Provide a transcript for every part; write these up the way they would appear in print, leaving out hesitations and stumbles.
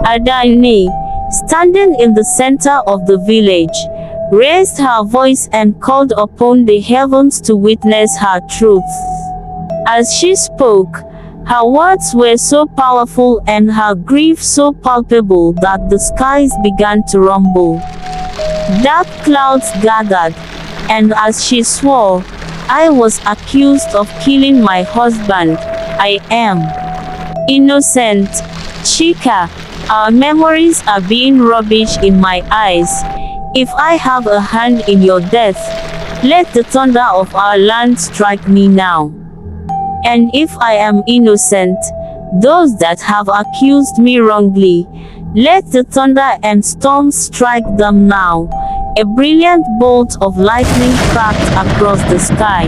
Adanne, standing in the center of the village, raised her voice and called upon the heavens to witness her truth. As she spoke, her words were so powerful and her grief so palpable that the skies began to rumble. Dark clouds gathered, and as she swore, "I was accused of killing my husband. I am innocent. Chika, our memories are being rubbish in my eyes. If I have a hand in your death, let the thunder of our land strike me now. And if I am innocent, those that have accused me wrongly, let the thunder and storm strike them now." A brilliant bolt of lightning cracked across the sky.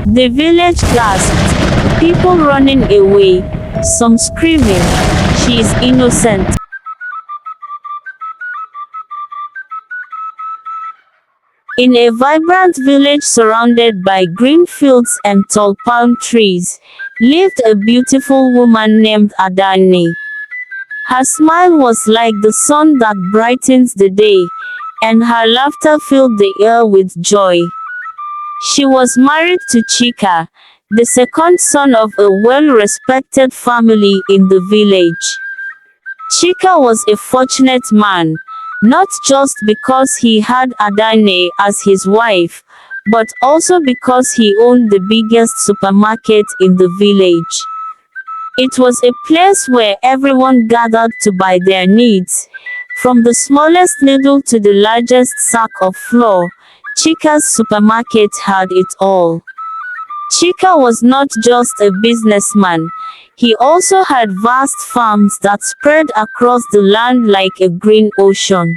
The village gasped, people running away, some screaming, "She is innocent." In a vibrant village surrounded by green fields and tall palm trees, lived a beautiful woman named Adanne. Her smile was like the sun that brightens the day, and her laughter filled the air with joy. She was married to Chika, the second son of a well-respected family in the village. Chika was a fortunate man, not just because he had Adanne as his wife, but also because he owned the biggest supermarket in the village. It was a place where everyone gathered to buy their needs. From the smallest needle to the largest sack of flour, Chika's supermarket had it all. Chika was not just a businessman, he also had vast farms that spread across the land like a green ocean.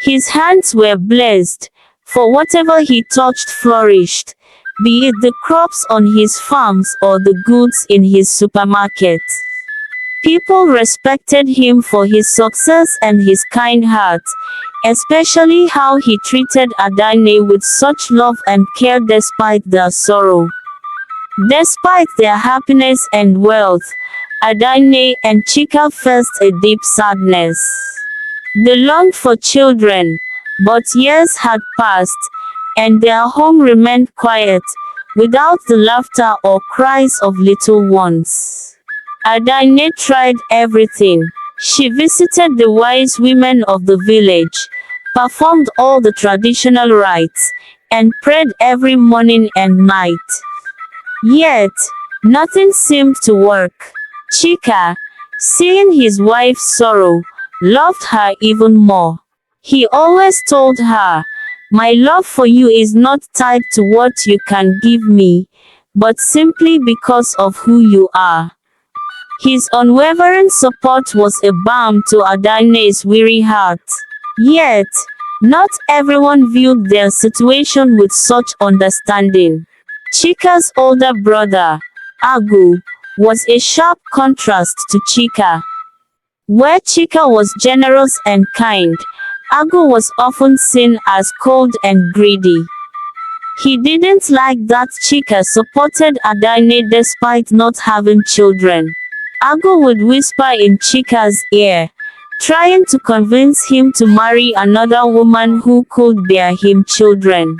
His hands were blessed, for whatever he touched flourished, be it the crops on his farms or the goods in his supermarket. People respected him for his success and his kind heart, especially how he treated Adanne with such love and care despite their sorrow. Despite their happiness and wealth, Adanne and Chika faced a deep sadness. They longed for children, but years had passed, and their home remained quiet, without the laughter or cries of little ones. Adanne tried everything. She visited the wise women of the village, performed all the traditional rites, and prayed every morning and night. Yet, nothing seemed to work. Chika, seeing his wife's sorrow, loved her even more. He always told her, "My love for you is not tied to what you can give me, but simply because of who you are." His unwavering support was a balm to Adanne's weary heart. Yet, not everyone viewed their situation with such understanding. Chika's older brother, Agu, was a sharp contrast to Chika. Where Chika was generous and kind, Agu was often seen as cold and greedy. He didn't like that Chika supported Adanne despite not having children. Agu would whisper in Chika's ear, trying to convince him to marry another woman who could bear him children.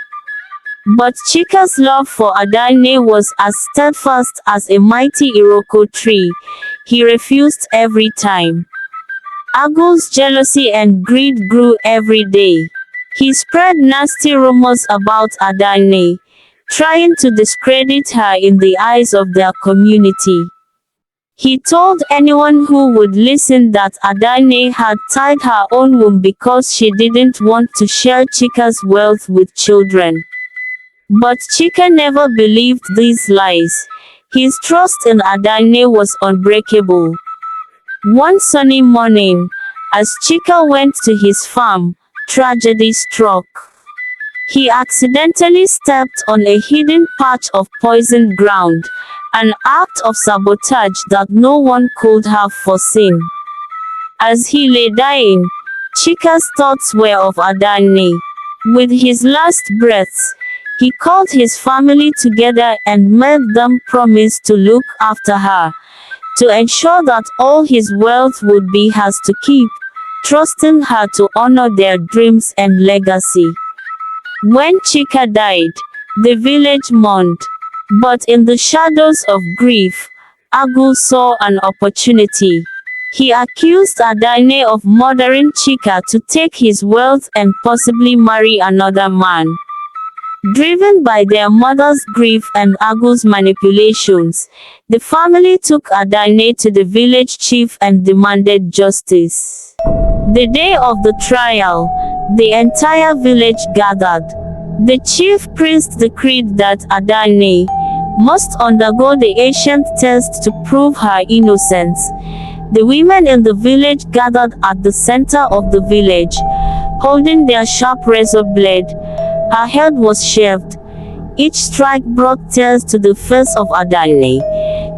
But Chika's love for Adanne was as steadfast as a mighty Iroko tree. He refused every time. Agu's jealousy and greed grew every day. He spread nasty rumors about Adanne, trying to discredit her in the eyes of their community. He told anyone who would listen that Adanne had tied her own womb because she didn't want to share Chika's wealth with children. But Chika never believed these lies. His trust in Adanne was unbreakable. One sunny morning, as Chika went to his farm, tragedy struck. He accidentally stepped on a hidden patch of poisoned ground, an act of sabotage that no one could have foreseen. As he lay dying, Chika's thoughts were of Adanne. With his last breaths, he called his family together and made them promise to look after her, to ensure that all his wealth would be hers to keep, trusting her to honor their dreams and legacy. When Chika died, the village mourned. But in the shadows of grief, Agu saw an opportunity. He accused Adanne of murdering Chika to take his wealth and possibly marry another man. Driven by their mother's grief and Agu's manipulations, the family took Adanne to the village chief and demanded justice. The day of the trial, the entire village gathered. The chief priest decreed that Adanne must undergo the ancient test to prove her innocence. The women in the village gathered at the center of the village, holding their sharp razor blade. Her head was shaved. Each strike brought tears to the face of Adanne.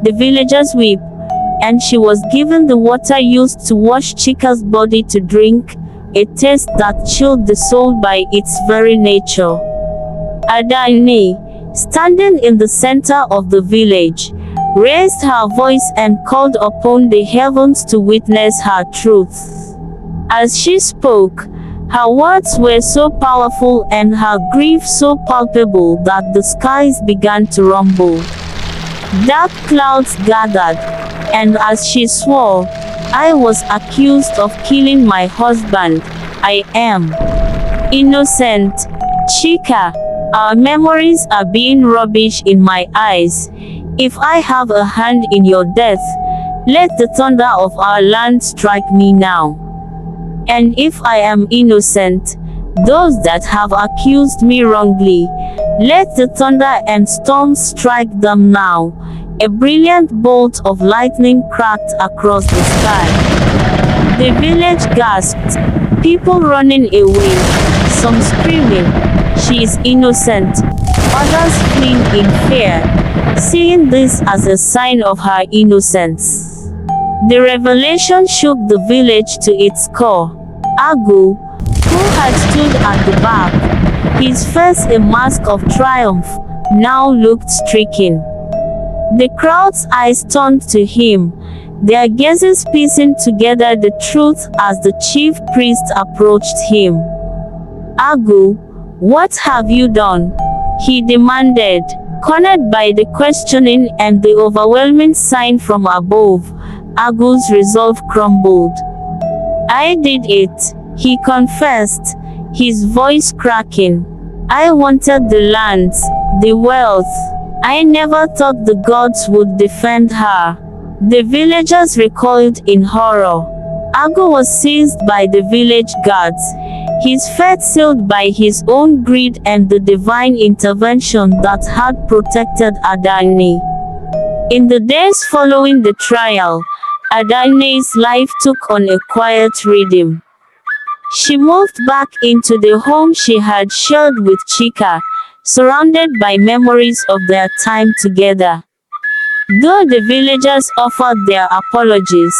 The villagers wept, and she was given the water used to wash Chika's body to drink, a taste that chilled the soul by its very nature. Adanne, standing in the center of the village, raised her voice and called upon the heavens to witness her truth. As she spoke, her words were so powerful and her grief so palpable that the skies began to rumble. Dark clouds gathered, and as she swore, "I was accused of killing my husband. I am innocent. Chika, our memories are being rubbish in my eyes. If I have a hand in your death, let the thunder of our land strike me now. And if I am innocent, those that have accused me wrongly, let the thunder and storm strike them now." A brilliant bolt of lightning cracked across the sky. The village gasped, people running away, some screaming, "She is innocent," others fleeing in fear, seeing this as a sign of her innocence. The revelation shook the village to its core. Agu, who had stood at the back, his face a mask of triumph, now looked stricken. The crowd's eyes turned to him, their gazes piecing together the truth as the chief priest approached him. "Agu, what have you done?" he demanded, cornered by the questioning and the overwhelming sign from above. Agu's resolve crumbled. "I did it," he confessed, his voice cracking. "I wanted the lands, the wealth. I never thought the gods would defend her." The villagers recoiled in horror. Agu was seized by the village guards, his fate sealed by his own greed and the divine intervention that had protected Adanne. In the days following the trial, Adanne's life took on a quiet rhythm. She moved back into the home she had shared with Chika, surrounded by memories of their time together. Though the villagers offered their apologies,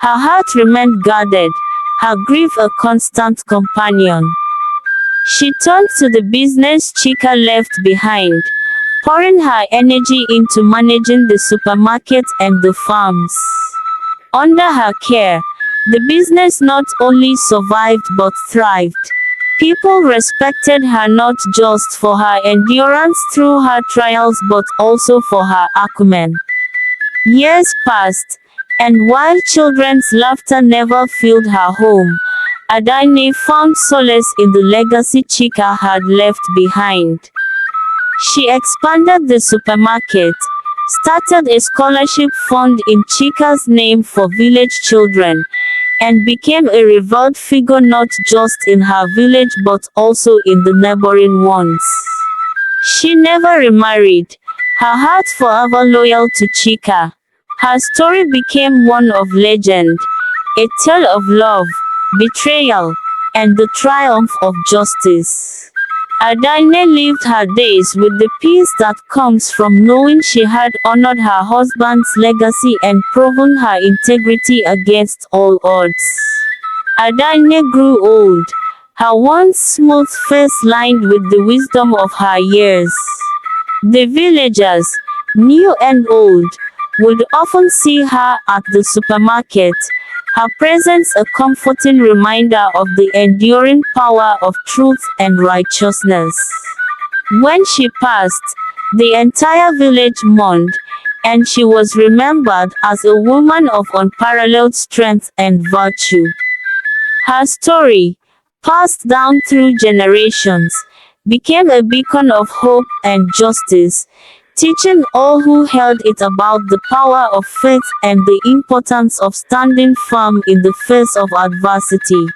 her heart remained guarded, her grief a constant companion. She turned to the business Chika left behind, pouring her energy into managing the supermarket and the farms. Under her care, the business not only survived but thrived. People respected her not just for her endurance through her trials but also for her acumen. Years passed, and while children's laughter never filled her home, Adanne found solace in the legacy Chika had left behind. She expanded the supermarket, started a scholarship fund in Chika's name for village children, and became a revered figure not just in her village but also in the neighboring ones. She never remarried, her heart forever loyal to Chika. Her story became one of legend, a tale of love, betrayal, and the triumph of justice. Adanne lived her days with the peace that comes from knowing she had honored her husband's legacy and proven her integrity against all odds. Adanne grew old, her once smooth face lined with the wisdom of her years. The villagers, new and old, would often see her at the supermarket, her presence a comforting reminder of the enduring power of truth and righteousness. When she passed, the entire village mourned, and she was remembered as a woman of unparalleled strength and virtue. Her story, passed down through generations, became a beacon of hope and justice, teaching all who held it about the power of faith and the importance of standing firm in the face of adversity.